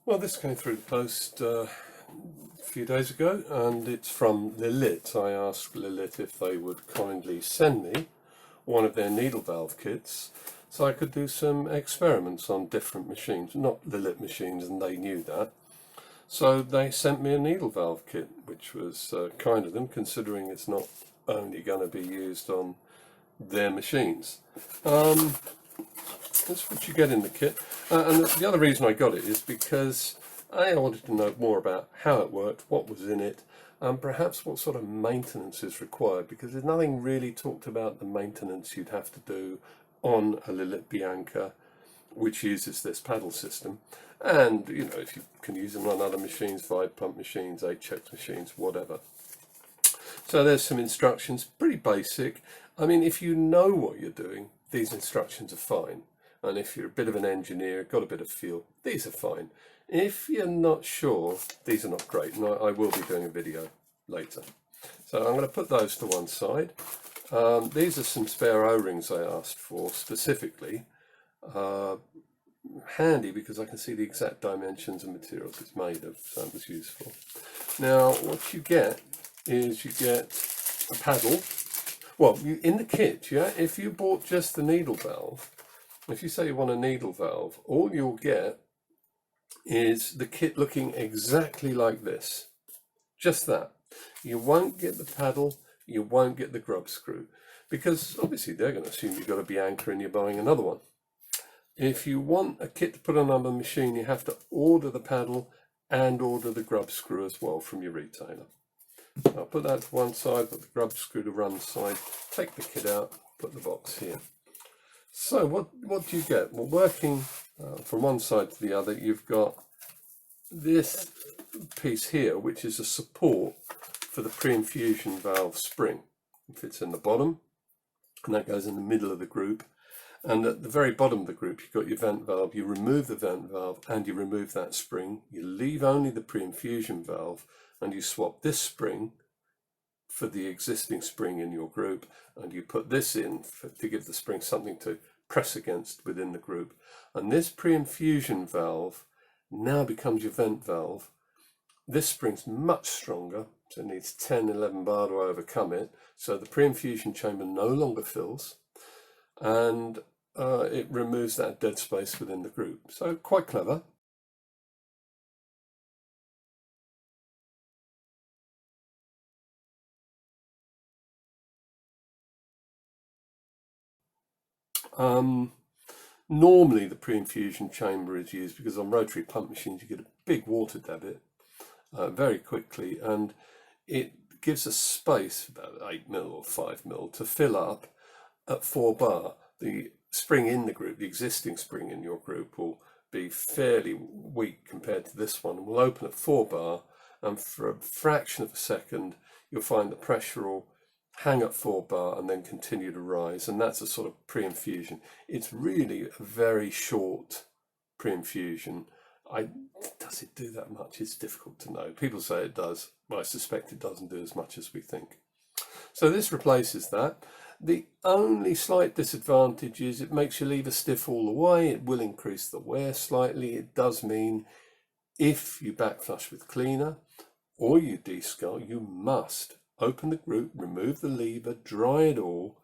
Well, this came through the post a few days ago, and it's from Lelit. I asked Lelit if they would kindly send me one of their needle valve kits so I could do some experiments on different machines, not Lelit machines, and they knew that. So they sent me a needle valve kit, which was kind of them, considering it's not only going to be used on their machines. That's what you get in the kit. And the other reason I got it is because I wanted to know more about how it worked, what was in it, and perhaps what sort of maintenance is required, because there's nothing really talked about the maintenance you'd have to do on a Lelit Bianca, which uses this paddle system. And, you know, if you can use them on other machines, Vibe pump machines, HX machines, whatever. So there's some instructions, pretty basic. I mean, if you know what you're doing, these instructions are fine. And if you're a bit of an engineer, got a bit of feel, these are fine. If you're not sure, these are not great, and I will be doing a video later. So I'm going to put those to one side. These are some spare O-rings I asked for specifically. Handy because I can see the exact dimensions and materials it's made of, so it was useful. Now, what you get is you get a paddle. Well, in the kit, yeah, if you bought just the needle valve, if you say you want a needle valve, all you'll get is the kit looking exactly like this. Just that. You won't get the paddle, you won't get the grub screw, because obviously they're going to assume you've got a Bianca and you're buying another one. If you want a kit to put on another machine, you have to order the paddle and order the grub screw as well from your retailer. I'll put that to one side, put the grub screw to one side, take the kit out, put the box here. So what do you get? Well, working from one side to the other, you've got this piece here, which is a support for the pre-infusion valve spring. It fits in the bottom, and that goes in the middle of the group. And at the very bottom of the group, you've got your vent valve. You remove the vent valve and you remove that spring. You leave only the pre-infusion valve, and you swap this spring for the existing spring in your group, and you put this in to give the spring something to press against within the group. And this pre-infusion valve now becomes your vent valve. This spring's much stronger, so it needs 10, 11 bar to overcome it. So the pre-infusion chamber no longer fills, and it removes that dead space within the group. So quite clever. Normally the pre-infusion chamber is used because on rotary pump machines you get a big water debit very quickly, and it gives a space, about 8 mil or 5 mil, to fill up at 4 bar. The spring in the group, the existing spring in your group, will be fairly weak compared to this one, and will open at 4 bar, and for a fraction of a second you'll find the pressure will hang at 4 bar and then continue to rise, and that's a sort of pre-infusion. It's really a very short pre-infusion. Does it do that much? It's difficult to know. People say it does, but I suspect it doesn't do as much as we think. So this replaces that. The only slight disadvantage is it makes your lever stiff all the way. It will increase the wear slightly. It does mean if you backflush with cleaner or you descull, you must open the group, remove the lever, dry it all,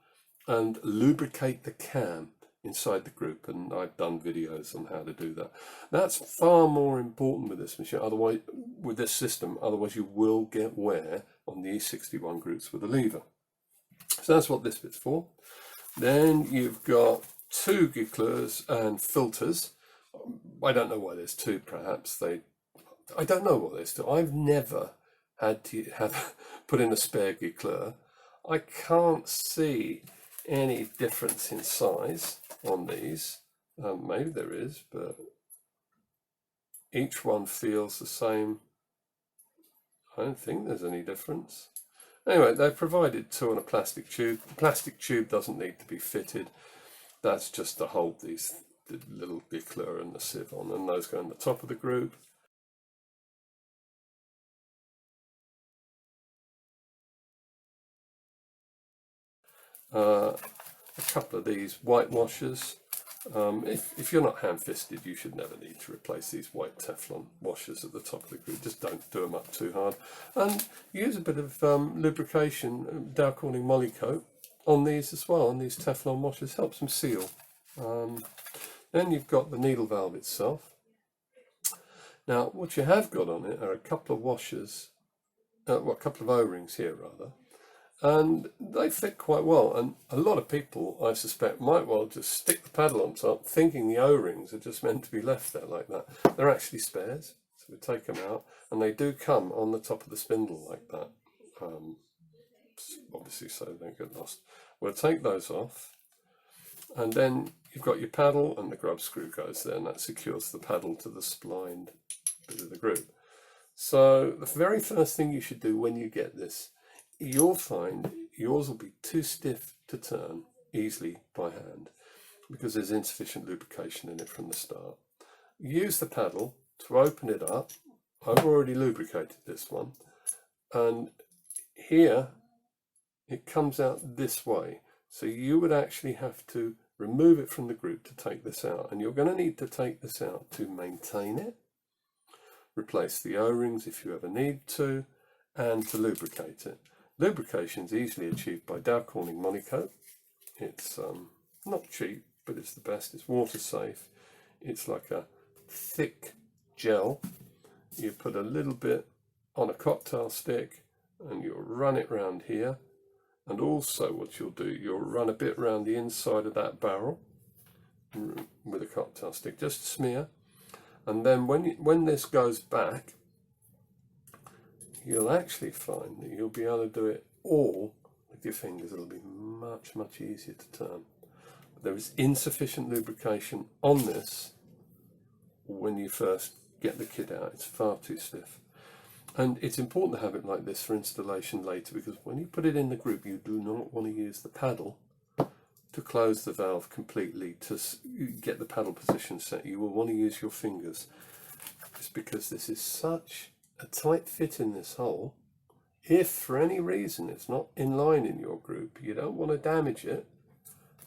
and lubricate the cam inside the group. And I've done videos on how to do that. That's far more important with this machine, otherwise, with this system, otherwise you will get wear on the E61 groups with a lever. So that's what this bit's for. Then you've got 2 gicleurs and filters. I don't know why there's 2, perhaps I don't know what there's 2. I've never had to have put in a spare gicleur. I can't see any difference in size on these. Maybe there is, but each one feels the same. I don't think there's any difference. Anyway, they've provided 2 on a plastic tube. The plastic tube doesn't need to be fitted. That's just to hold the little gicleur and the sieve on, and those go in the top of the group. A couple of these white washers If you're not ham-fisted, you should never need to replace these white Teflon washers at the top of the group. Just don't do them up too hard. And use a bit of lubrication, Dow Corning Moly Coat, on these as well, on these Teflon washers. Helps them seal. Then you've got the needle valve itself. Now, what you have got on it are a couple of washers, a couple of O-rings here rather, and they fit quite well. And a lot of people, I suspect, might well just stick the paddle on top, thinking the O-rings are just meant to be left there like that. They're actually spares, so we take them out, and they do come on the top of the spindle like that, obviously so they don't get lost. We'll take those off, and then you've got your paddle, and the grub screw goes there, and that secures the paddle to the splined bit of the group. So the very first thing you should do when you get this, you'll find yours will be too stiff to turn easily by hand because there's insufficient lubrication in it from the start. Use the paddle to open it up. I've already lubricated this one, and here it comes out this way, so you would actually have to remove it from the group to take this out, and you're going to need to take this out to maintain it, replace the O-rings if you ever need to, and to lubricate it. Lubrication is easily achieved by Dow Corning Moly Coat. It's not cheap, but it's the best. It's water safe. It's like a thick gel. You put a little bit on a cocktail stick and you'll run it round here. And also what you'll do, you'll run a bit round the inside of that barrel with a cocktail stick, just smear. And then when this goes back, you'll actually find that you'll be able to do it all with your fingers. It'll be much, much easier to turn. But there is insufficient lubrication on this when you first get the kit out. It's far too stiff. And it's important to have it like this for installation later, because when you put it in the group, you do not want to use the paddle to close the valve completely, to get the paddle position set. You will want to use your fingers. It's because this is such a tight fit in this hole. If for any reason it's not in line in your group, you don't want to damage it,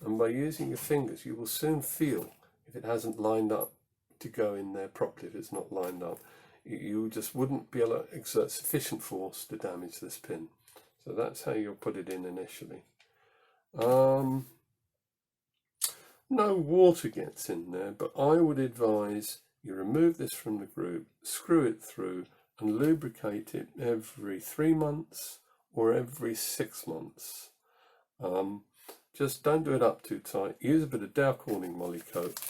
and by using your fingers you will soon feel if it hasn't lined up to go in there properly. If it's not lined up, you just wouldn't be able to exert sufficient force to damage this pin. So that's how you'll put it in initially. No water gets in there, but I would advise you remove this from the group, screw it through, and lubricate it every 3 months or every 6 months. Just don't do it up too tight. Use a bit of Dow Corning Moly Coat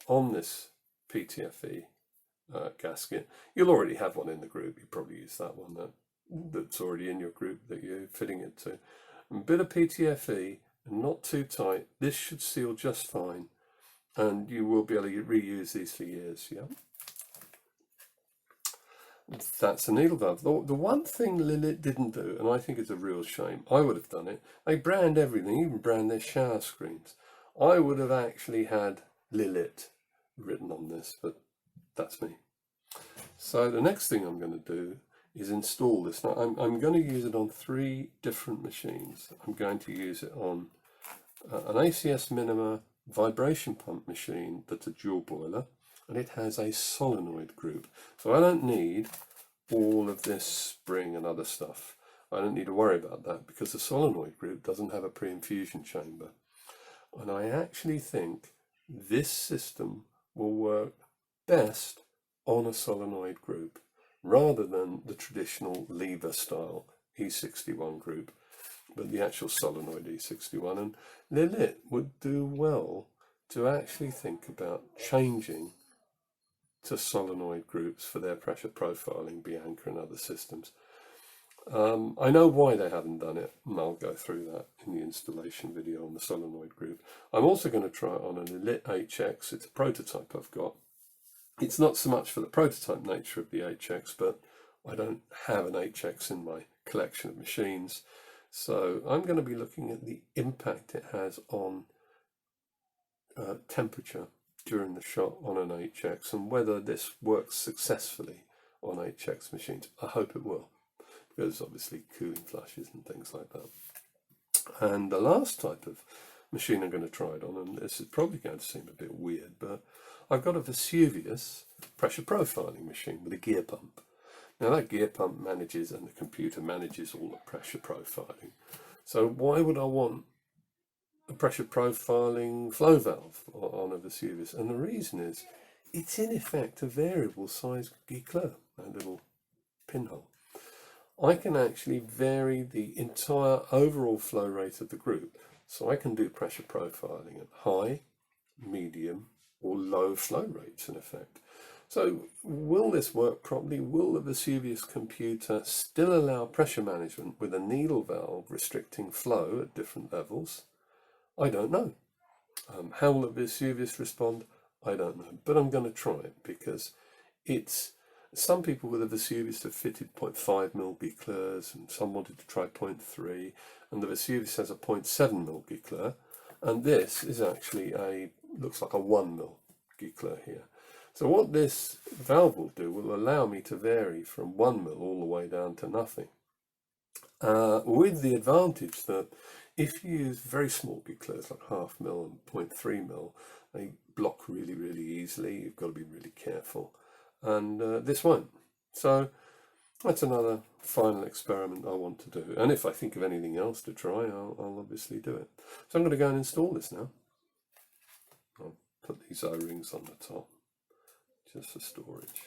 on this PTFE gasket. You'll already have one in the group. You probably use that one that's already in your group that you're fitting it to. A bit of PTFE, and not too tight. This should seal just fine, and you will be able to reuse these for years. Yeah. That's a needle valve. The one thing Lelit didn't do, and I think it's a real shame, I would have done it, they brand everything, even brand their shower screens. I would have actually had Lelit written on this, but that's me. So the next thing I'm going to do is install this. Now I'm going to use it on 3 different machines. I'm going to use it on an ACS Minima vibration pump machine that's a dual boiler, and it has a solenoid group. So I don't need all of this spring and other stuff. I don't need to worry about that because the solenoid group doesn't have a pre-infusion chamber. And I actually think this system will work best on a solenoid group rather than the traditional lever style E61 group, but the actual solenoid E61. And Lelit would do well to actually think about changing to solenoid groups for their pressure profiling, Bianca and other systems. I know why they haven't done it, and I'll go through that in the installation video on the solenoid group. I'm also going to try it on an Lelit HX. It's a prototype I've got. It's not so much for the prototype nature of the HX, but I don't have an HX in my collection of machines. So I'm going to be looking at the impact it has on temperature during the shot on an HX, and whether this works successfully on HX machines. I hope it will, because obviously cooling flushes and things like that. And the last type of machine I'm going to try it on, and this is probably going to seem a bit weird, but I've got a Vesuvius pressure profiling machine with a gear pump. Now that gear pump manages, and the computer manages, all the pressure profiling. So why would I want a pressure profiling flow valve on a Vesuvius? And the reason is, it's in effect a variable size Gicleur, a little pinhole. I can actually vary the entire overall flow rate of the group. So I can do pressure profiling at high, medium, or low flow rates in effect. So will this work properly? Will the Vesuvius computer still allow pressure management with a needle valve restricting flow at different levels? I don't know. How will the Vesuvius respond? I don't know. But I'm going to try it, because it's... Some people with a Vesuvius have fitted 0.5mm Gicleurs, and some wanted to try 0.3, and the Vesuvius has a 0.7mm Gicleur, and this is actually looks like a 1mm Gicleur here. So what this valve will do will allow me to vary from 1mm all the way down to nothing, with the advantage that if you use very small Gicleurs like 0.5mm and 0.3mm, they block really, really easily. You've got to be really careful. And this won't. So that's another final experiment I want to do. And if I think of anything else to try, I'll obviously do it. So I'm going to go and install this now. I'll put these O-rings on the top, just for storage.